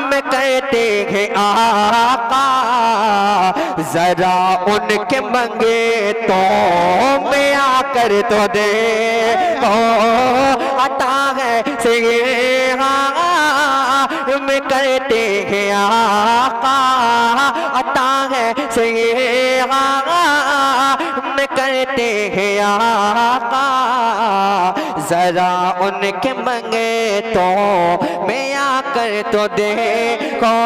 में कहते हैं आका, जरा उनके मंगे तो मैं आकर तो दे अता है से में कहते हैं आका, अता है से में कहते हैं आका, जरा उनके मंगे तो मैं आकर तो देखो,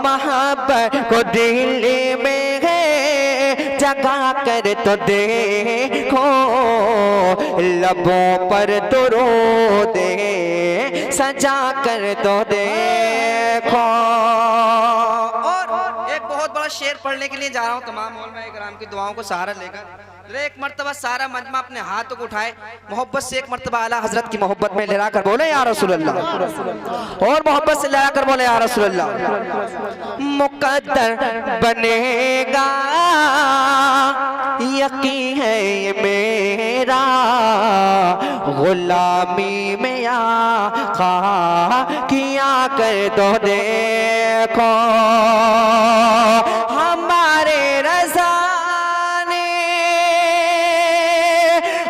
मोहब्बत को दिल में है जगा कर तो देखो, लबों पर दुरूद सजा कर तो देखो। और एक बहुत बड़ा शेर पढ़ने के लिए जा रहा हूँ तमाम मौलमा इकराम की दुआओं को सहारा लेकर। एक मर्तबा सारा मजमा अपने हाथों को उठाए, मोहब्बत से एक मर्तबा आला हजरत की मोहब्बत में लहरा कर बोले या रसूल अल्लाह, और मोहब्बत से लहरा कर बोले या रसूल अल्लाह। मुकद्दर बनेगा यकीन है ये मेरा, गुलामी में आका किया कर दो देखो, हमारे रज़ा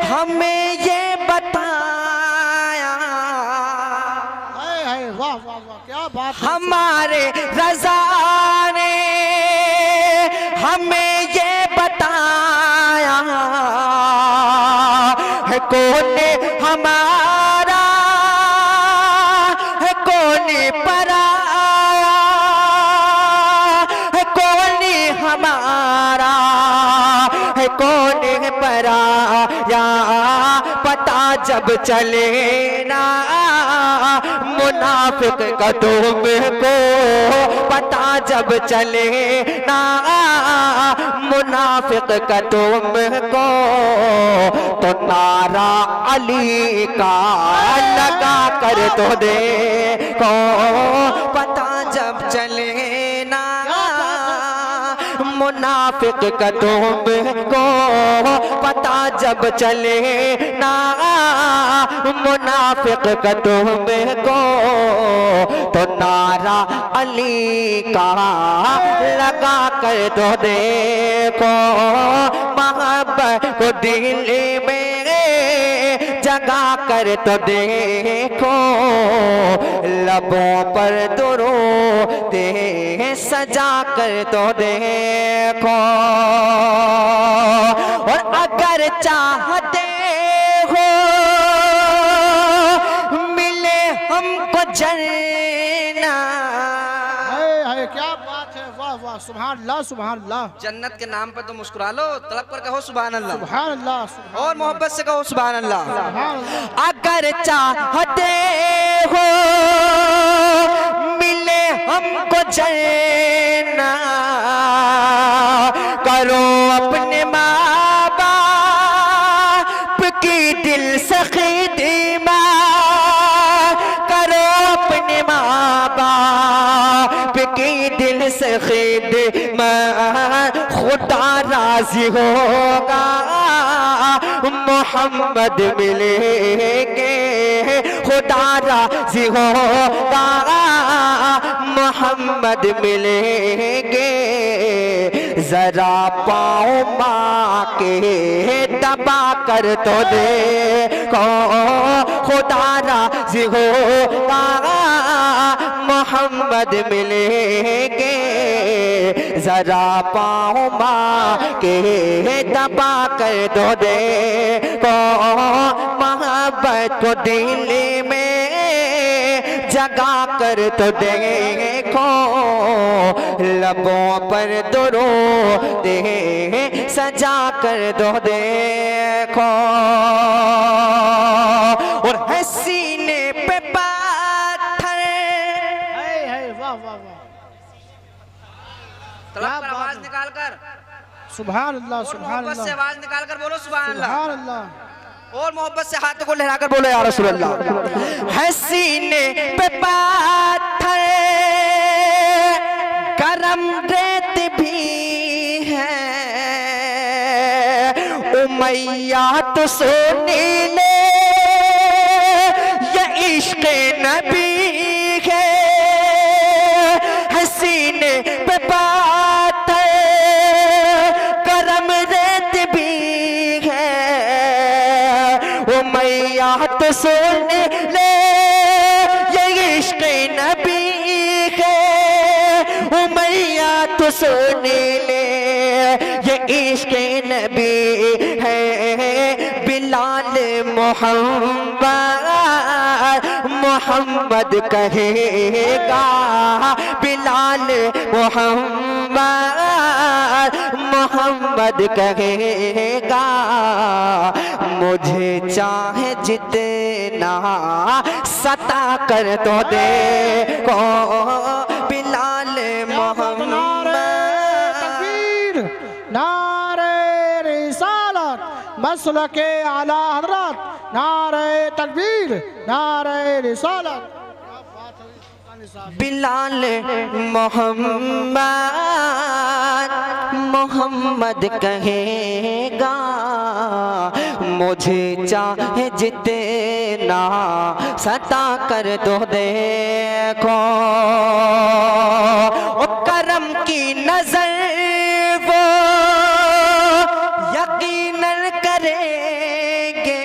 हमें ये बताया, वाह वाह वाह क्या बात, हमारे रज़ा ने हमें ये बताया है कौन हमारा है कौन पराया, है कौन हमारा है कौन पराया, पता जब चले ना मुनाफिक का तुमको, पता जब चले ना मुनाफिक का तुमको, तो नारा अली का लगा कर तो देखो, पता जब चले ना मुनाफिक का तुमको, पता जब चले ना मुनाफिक का तुमको, तो नारा अली का लगा कर तो देखो, मोहब्बत को दिल में जगा कर तो देखो, लबों पर दुरूद सजा कर तो देखो, और अगर चाहते हो मिले हमको जन्नत, क्या बात है, वाह वाह सुभान अल्लाह सुभान अल्लाह। जन्नत के नाम पर तो मुस्कुरा लो, तड़प कर कहो सुभान अल्लाह, सुभान अल्लाह, और मोहब्बत से कहो सुभान अल्लाह। अगर चाहते हो मिले हमको जन्नत, करो अपने माँ बाप की दिल से खिदमत, करो अपने माँ बाप की दिल से खिदमत, खुदा राजी होगा मोहम्मद मिलेंगे, खुदा राजी होगा मोहम्मद मिलेंगे, जरा पाँव माँ के दबा कर तो देखो, खुदा राजी होगा मोहम्मद मिलेंगे, जरा पाँव माँ के दबा कर दो देखो, मोहब्बत को दिल में जगा कर तो देखो, लबों पर दुरूद सजा कर दो देखो, और है सीने पे पत्थर, वाह वाह वाह, तड़प पर आवाज निकाल कर सुभान अल्लाह और सुभान मोहब्बत से अल्लाह आवाज निकाल कर बोलो सुभान अल्लाह, सुभान अल्लाह, और मोहब्बत से हाथों को लहरा कर बोलो या रसूल अल्लाह। है सीने पे पत्थर गरम रेत भी है, उमैया तो सोने ले ये इश्क़ नबी सुन ले ये इश्क नबी है, उमैया तो सुन ले ये इश्क नबी है। बिलाल मोहम्मद कहेगा, बिलाल मोहम्मद कहेगा, मुझे चाहे जितना सता कर तो दे को बिलाल मोहम्मद। नारे रिसालत मसलके आला हजरत, नारे तकबीर, नारे रिसालत। बिलाल मोहम्मद कहेगा, मुझे चाहे जितना सता कर दो देखो। ओ करम की नजर वो यकीनन करेंगे,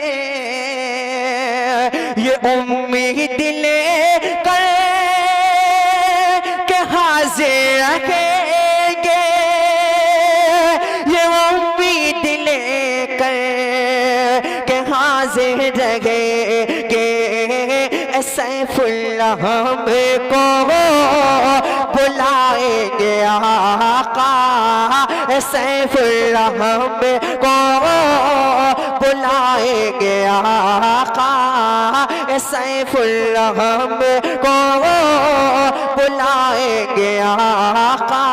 ये उम्मीद लेकर के हाजिर रहेंगे, ये उम्मीद लेकर के हाजिर रहेंगे। सैफुल्लाह को बुलाएंगे आका, सैफुल्लाह को बुलाएंगे आका, सैफुल्लाह को बुलाएंगे आका।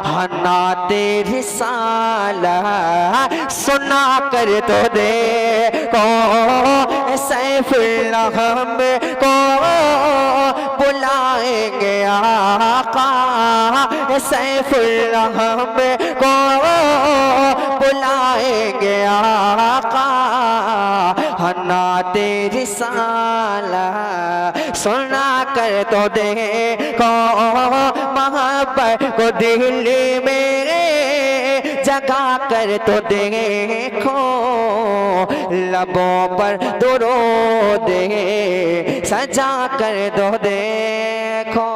हन्ना तेरी साला सुना कर तो देखो, सैफुल्लाह को बुलाएंगे आका, सैफुल्लाह को बुलाएंगे आका। हन्ना तेरी साला सुना कर तो देखो, मोहब्बत को दिल में जगा कर तो देखो, लबों पर दुरूद सजा कर दो देखो।